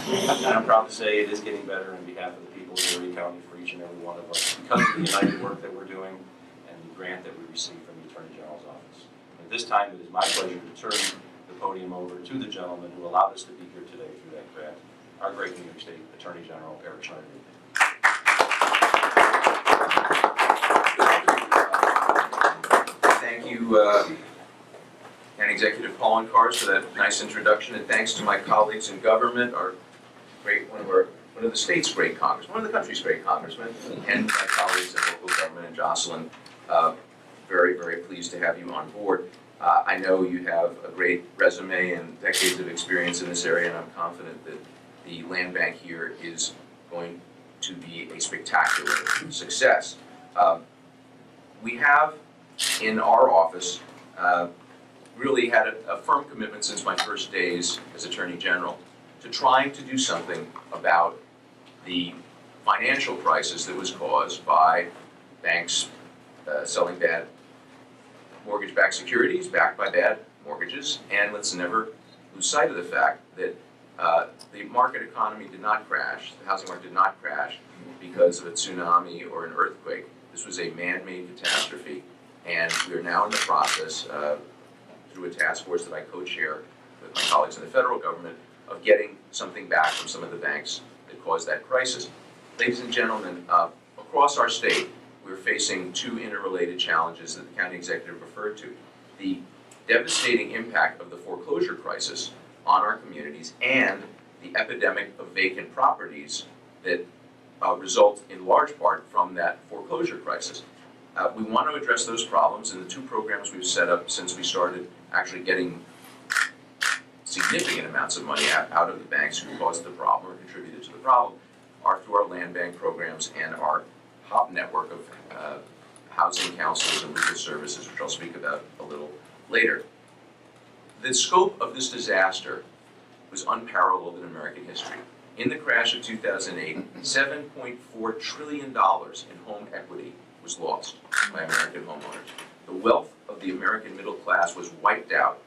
And I'm proud to say it is getting better on behalf of the people of Erie County for each and every one of us because of the united work that we're doing and the grant that we received from the Attorney General's office. At this time, it is my pleasure to turn the podium over to the gentleman who allowed us to be here today through that grant, our great New York State Attorney General, Eric Schneiderman. Thank you, County Executive Poloncarz, for that nice introduction, and thanks to my colleagues in government, one of the state's great congressmen, one of the country's great congressmen, and my colleagues in local government, and Jocelyn. Very, very pleased to have you on board. I know you have a great resume and decades of experience in this area, and I'm confident that the land bank here is going to be a spectacular success. We have in our office really had a firm commitment since my first days as Attorney General to trying to do something about the financial crisis that was caused by banks selling bad mortgage-backed securities backed by bad mortgages. And let's never lose sight of the fact that the market economy did not crash, the housing market did not crash because of a tsunami or an earthquake. This was a man-made catastrophe, and we are now in the process, through a task force that I co-chair with my colleagues in the federal government, of getting something back from some of the banks that caused that crisis. Ladies and gentlemen, across our state, we're facing two interrelated challenges that the county executive referred to. The devastating impact of the foreclosure crisis on our communities and the epidemic of vacant properties that result in large part from that foreclosure crisis. We want to address those problems, and the two programs we've set up since we started actually getting significant amounts of money out of the banks who caused the problem or contributed to the problem are through our land bank programs and our HOP network of housing counselors and legal services, which I'll speak about a little later. The scope of this disaster was unparalleled in American history. In the crash of 2008, $7.4 trillion in home equity was lost by American homeowners. The wealth of the American middle class was wiped out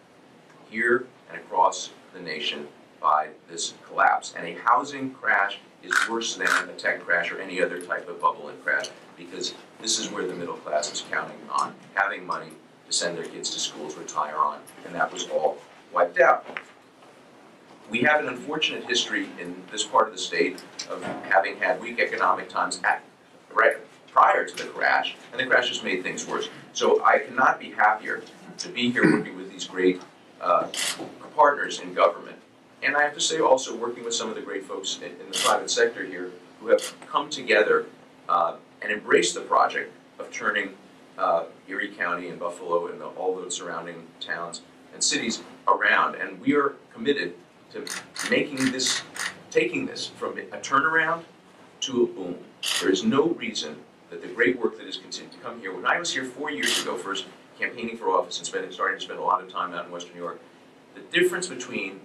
here and across the nation by this collapse. And a housing crash is worse than a tech crash or any other type of bubble and crash, because this is where the middle class was counting on having money to send their kids to schools, retire on, and that was all wiped out. We have an unfortunate history in this part of the state of having had weak economic times prior to the crash, and the crash just made things worse. So I cannot be happier to be here working with these great partners in government. And I have to say also working with some of the great folks in the private sector here who have come together and embraced the project of turning Erie County and Buffalo and all those surrounding towns and cities around. And we are committed to taking this from a turnaround to a boom. There is no reason that the great work that has continued to come here. When I was here 4 years ago, first campaigning for office and starting to spend a lot of time out in Western New York, the difference between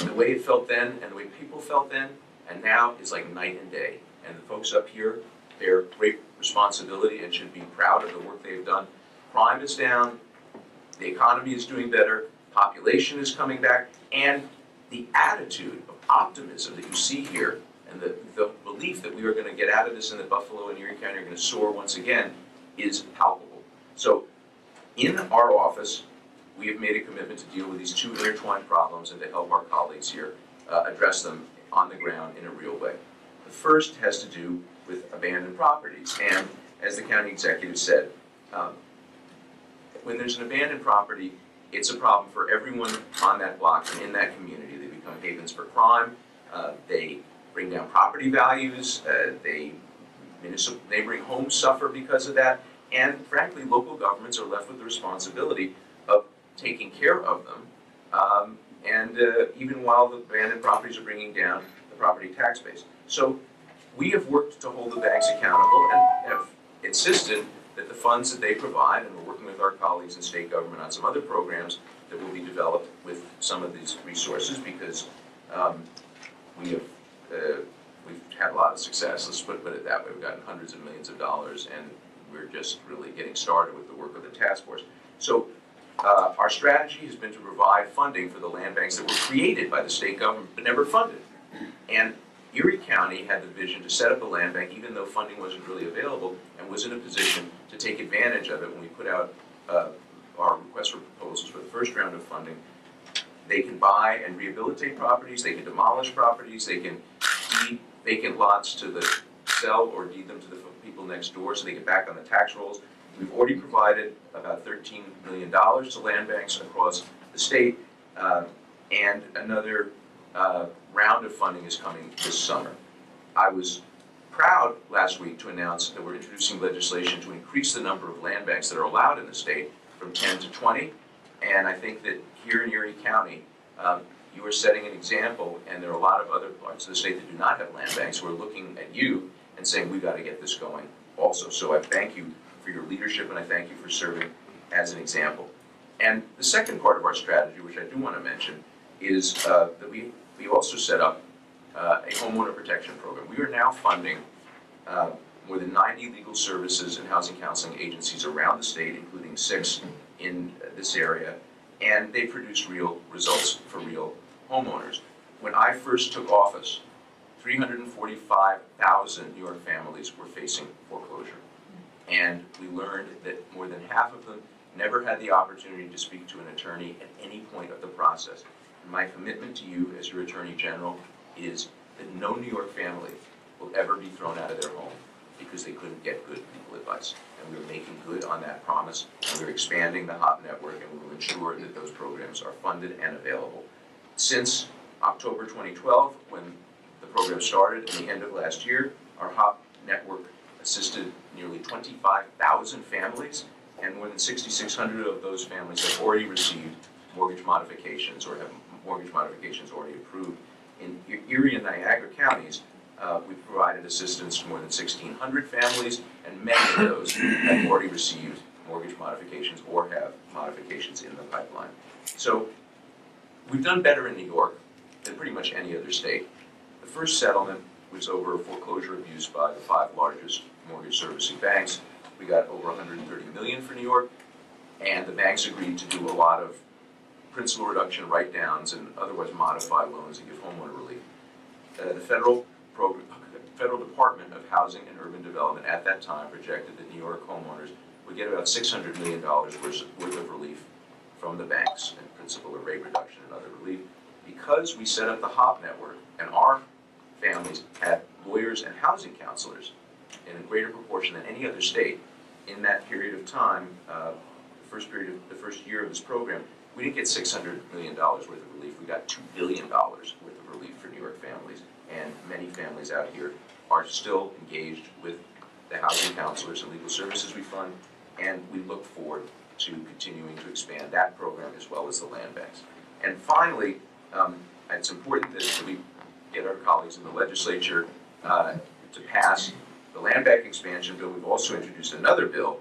the way it felt then and the way people felt then and now is like night and day. And the folks up here bear great responsibility and should be proud of the work they've done. Crime is down, the economy is doing better, population is coming back, and the attitude of optimism that you see here and the belief that we are going to get out of this and that Buffalo and Erie County are going to soar once again is palpable. So in our office, we have made a commitment to deal with these two intertwined problems and to help our colleagues here address them on the ground in a real way. The first has to do with abandoned properties. And as the county executive said, when there's an abandoned property, it's a problem for everyone on that block and in that community. They become havens for crime. They bring down property values. Neighboring homes suffer because of that. And frankly, local governments are left with the responsibility of taking care of them, even while the abandoned properties are bringing down the property tax base. So we have worked to hold the banks accountable and have insisted that the funds that they provide, and we're working with our colleagues in state government on some other programs that will be developed with some of these resources, because we've had a lot of success. Let's put it that way. We've gotten hundreds of millions of dollars, and we're just really getting started with the work of the task force. So our strategy has been to provide funding for the land banks that were created by the state government but never funded. And Erie County had the vision to set up a land bank even though funding wasn't really available, and was in a position to take advantage of it when we put out our request for proposals for the first round of funding. They can buy and rehabilitate properties, they can demolish properties, they can deed vacant lots to the sell or deed them to the people next door so they get back on the tax rolls. We've already provided about $13 million to land banks across the state, and another round of funding is coming this summer. I was proud last week to announce that we're introducing legislation to increase the number of land banks that are allowed in the state from 10 to 20, and I think that here in Erie County, you are setting an example, and there are a lot of other parts of the state that do not have land banks who are looking at you and saying, we've got to get this going also. So I thank you for your leadership, and I thank you for serving as an example. And the second part of our strategy, which I do want to mention, is that we also set up a Homeowner Protection Program. We are now funding more than 90 legal services and housing counseling agencies around the state, including 6 in this area, and they produce real results for real homeowners. When I first took office, 345,000 New York families were facing foreclosure. And we learned that more than half of them never had the opportunity to speak to an attorney at any point of the process. And my commitment to you as your Attorney General is that no New York family will ever be thrown out of their home because they couldn't get good legal advice. And we're making good on that promise, and we're expanding the HOP network, and we will ensure that those programs are funded and available. Since October 2012, when the program started at the end of last year, our HOP network assisted nearly 25,000 families, and more than 6,600 of those families have already received mortgage modifications or have mortgage modifications already approved. In Erie and Niagara Counties, we've provided assistance to more than 1,600 families, and many of those have already received mortgage modifications or have modifications in the pipeline. So we've done better in New York than pretty much any other state. The first settlement was over foreclosure abuse by the 5 largest mortgage servicing banks. We got over $130 million for New York, and the banks agreed to do a lot of principal reduction write-downs and otherwise modify loans to give homeowner relief. The federal Department of Housing and Urban Development at that time projected that New York homeowners would get about $600 million worth of relief from the banks, and principal or rate reduction and other relief. Because we set up the HOP network and our families had lawyers and housing counselors in a greater proportion than any other state in that period of time, the first year of this program, we didn't get $600 million worth of relief. We got $2 billion worth of relief for New York families, and many families out here are still engaged with the housing counselors and legal services we fund, and we look forward to continuing to expand that program as well as the land banks. And finally, it's important that we get our colleagues in the legislature to pass the land bank expansion bill. We've also introduced another bill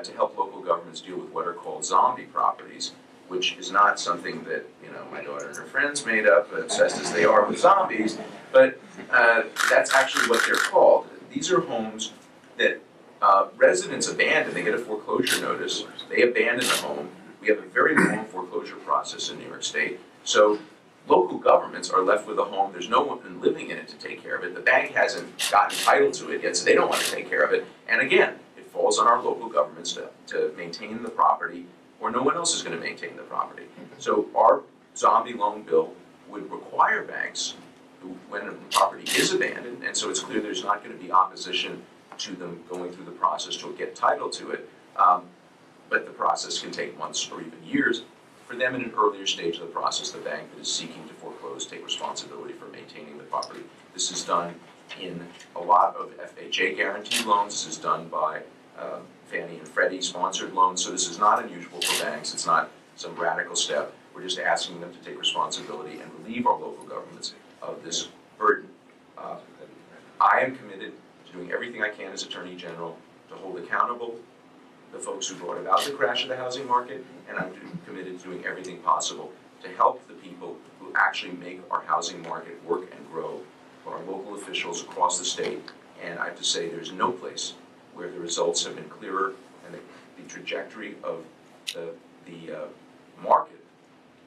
to help local governments deal with what are called zombie properties, which is not something that my daughter and her friends made up, obsessed as they are with zombies, but that's actually what they're called. These are homes that residents abandon. They get a foreclosure notice, they abandon the home. We have a very long foreclosure process in New York State. So local governments are left with a home. There's no one living in it to take care of it. The bank hasn't gotten title to it yet, so they don't want to take care of it. And again, it falls on our local governments to maintain the property, or no one else is going to maintain the property. So our zombie loan bill would require banks, when a property is abandoned, and so it's clear there's not going to be opposition to them going through the process to get title to it, but the process can take months or even years. For them in an earlier stage of the process, the bank that is seeking to foreclose take responsibility for maintaining the property. This is done in a lot of FHA guarantee loans. This is done by Fannie and Freddie sponsored loans. So this is not unusual for banks. It's not some radical step. We're just asking them to take responsibility and relieve our local governments of this burden. I am committed to doing everything I can as Attorney General to hold accountable the folks who brought about the crash of the housing market, and I'm committed to doing everything possible to help the people who actually make our housing market work and grow, for our local officials across the state. And I have to say, there's no place where the results have been clearer and the trajectory of the market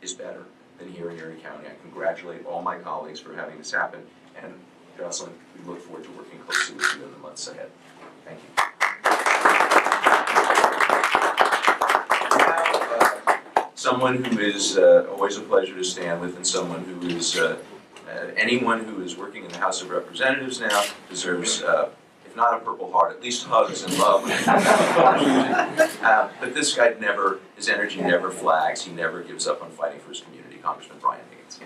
is better than here in Erie County. I congratulate all my colleagues for having this happen, and Jocelyn, we look forward to working closely with you in the months ahead. Thank you. Now, someone who is always a pleasure to stand with, and someone who is, anyone who is working in the House of Representatives now deserves, if not a Purple Heart, at least hugs and love. But this guy his energy never flags. He never gives up on fighting for his community. Congressman Brian Higgins.